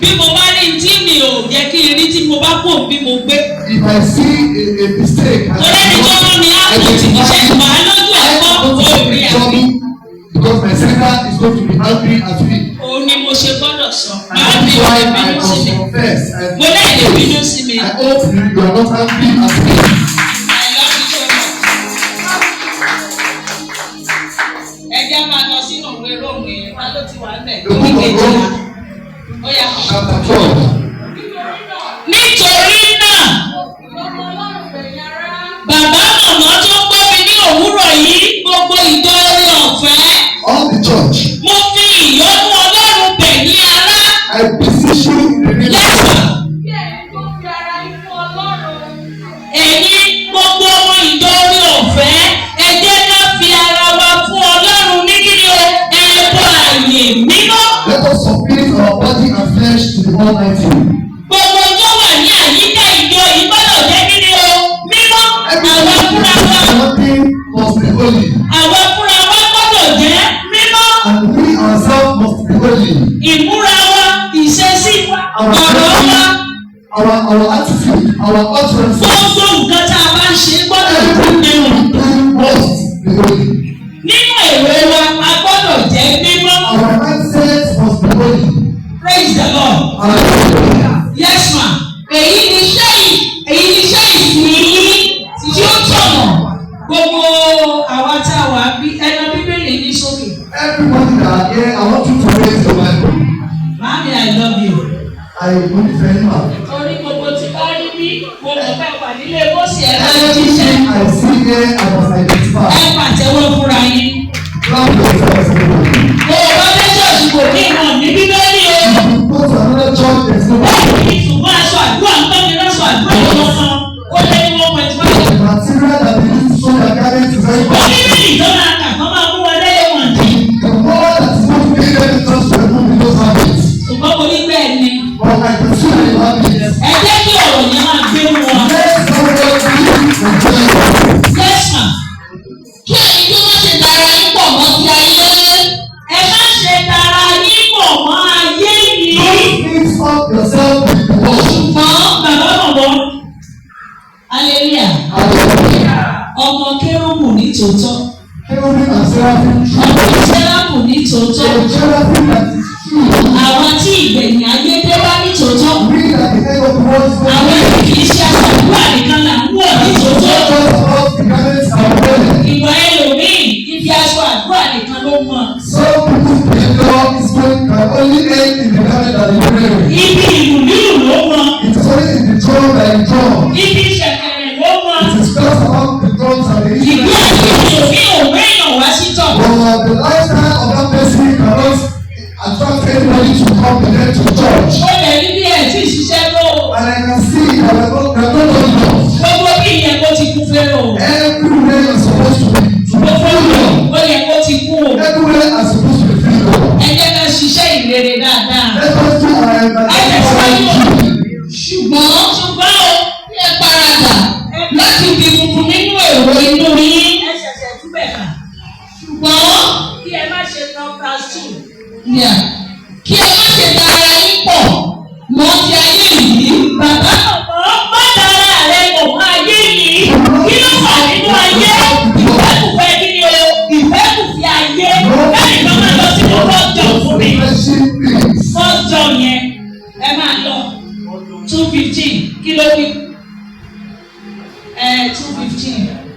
Bí mo bá rí tí mi ò yẹ kí n rí tí mo bá kó bí mo gbé. If I see a mistake, Torí ẹni tó rán mi ápù tí mo ṣe màá lójú ẹ̀kọ́ orí àbí. Because my sender is going to be angry at me. Òun ni mo ṣe gbọ́dọ̀ sọ. And Màá that bí is why ìwé I bínú sí must mi. confess. Mo lè lè bínú sí mi. I hope you are not angry at me. I love you so much. Ẹ jẹ́ máa lọ sínú ìwé Róòmù yẹn. Wá ló ti wà ń bẹ̀. The book of Romans, Ó yá. chapter 12. Nítorí náà, bàbá màmá tó ń gbọ́ mi ní òwúrọ̀ yìí gbogbo ìjọ orí ọ̀fẹ́. All the church, Mo fi ìyọ́nú Ọlọ́run bẹ̀ ní ará. I beseech you in the name of Lẹ́sà. God. Ẹ̀yin gbogbo ọmọ ìjọ orí ọ̀fẹ́ ẹ jẹ́ ká fi ara wa fún Ọlọ́run ní kíni o ẹ̀bọ àyè mímọ́. Let us submit our body and flesh to the Almighty. Gbogbo tó wà ní àyíká ìjọ yìí gbọ́dọ̀ jẹ́ kíni o mímọ́. Àwa fúnra wa. Nothing must be holy. Àwa fúnra wa gbọ́dọ̀ jẹ́ mímọ́. And we ourselves must be holy. Ìmúra wa, ìṣesí wa, ọ̀rọ̀ wa. Our attitude, our utterances, Gbogbo nǹkan tá a bá ń ṣe gbọ́dọ̀ jẹ́ everything mímọ́. we do must be holy. Nínú èrè wa, a gbọ́dọ̀ jẹ́ mímọ́. Our mindset must be holy. Praise the Lord. Hallelujah. Yes ma. Èyí ni iṣẹ́ ìsìn yìí tí ó tọ̀nà. Gbogbo àwa tá a wà bí ẹnu Bíbélì ní sókè. Everybody that are here, I want you to raise your Bible. Màámi, I love you. I will defend you. Torí gbogbo tí bá rí bí mo mọ̀ fẹ́ wà nílé bọ́sì ẹ̀ láti jíṣẹ́. Everything I see here, I must identify. Ẹ pàtẹ́wọ́ fúnra yín. Clap yourselves, everybody. Mo ò bá dé ṣọ́ọ̀ṣì kò ní ìmọ̀ ní Bíbélì o. If you go to another church, there's no Bẹ́ẹ̀ni ni ṣùgbọ́n aṣọ àdúrà ń tọ́jú lọ́sọ̀ àdúrà yìí lọ́sàn. Ó lé ní 1.5. The material that they use to show their garment is very Ó ní bad. bí ìjọba àkàkọ́ máa mú wọn lẹ́yìn wọn dì. The word that is going to make them just to remove those habits. Ṣùgbọ́n mo ní bẹ́ẹ̀ ni. But I pursue the habits. Ẹ jẹ́ kí ọ̀rọ̀ yẹn máa gbé wọn. Let somebody enjoy. Yes ma. Kí ẹ̀yin tó má ṣe tara yín pọ̀ mọ́ ti ayé. Ẹ má ṣe tara yín pọ̀ mọ́ ayé yìí. Don't mix up yourself with the world. Ṣùgbọ́n bàbá bọ̀bọ̀. Hallelujah. Hallelujah. Ọmọ kérúbù ní tòótọ́. Cherubim and seraphim true. Ọmọ sẹ́ráfù ní tòótọ́. The cherubim that is true. Àwọn tí ìgbẹ̀yìn ayé dé bá ní tòótọ́. We at the end of the world is going Àwọn to èyí kì í ṣe àṣàdúrà nìkan là ń wọ̀ ní tòótọ́. just about the garments are wearing. Ìwà ẹlòmíì ibi aṣọ àdúrà nìkan ló mọ̀. Some people's behavior is going can only end in the garment that they wear. Ibi ìlú lílù ló mọ̀. It is only in the drum that they drum. Ibi ìṣẹ̀kẹ̀rẹ̀ ló mọ̀. It is just about the drums and the Ìgbé instruments. ayé òfin òwe èèyàn wá sí tọ̀. But the lifestyle of that person cannot attract anybody to come with them to church. Ó lè rí bí ẹ̀ tí ìṣiṣẹ́ ló. And I can see that we are not enough. Gbogbo bí ìyẹn kó ti kú fẹ́ lò. Everywhere you are supposed to be Gbogbo freedom. ó yẹ kó ti kú o. Everywhere are supposed to be freedom. Ẹ jẹ́ ká ṣiṣẹ́ ìrere dáadáa. Let us do our evangelism. Ṣùgbọ́n o ẹ paradà láti di funfun nínú èrò inú yín. Ẹ ṣẹ̀ṣẹ̀ túbẹ̀ kà. Ṣùgbọ́n kí ẹ má ṣe tán pásítù. Kí ẹ má ṣe dára yín pọ̀ mọ́ ti ayé yìí. Bàbá ọ̀pọ̀ má dára rẹ̀ pọ̀ mọ́ ayé yìí. Kí ló wà nínú ayé? Ìfẹ́kùfẹ́ kí ni o? Ìfẹ́kùfẹ́ ayé. Bẹ́ẹ̀ni kan máa lọ sí ọjọ́ fún mi. Ọjọ́ yẹn ẹ máa lọ 2:15 kí ló wí? 2:15.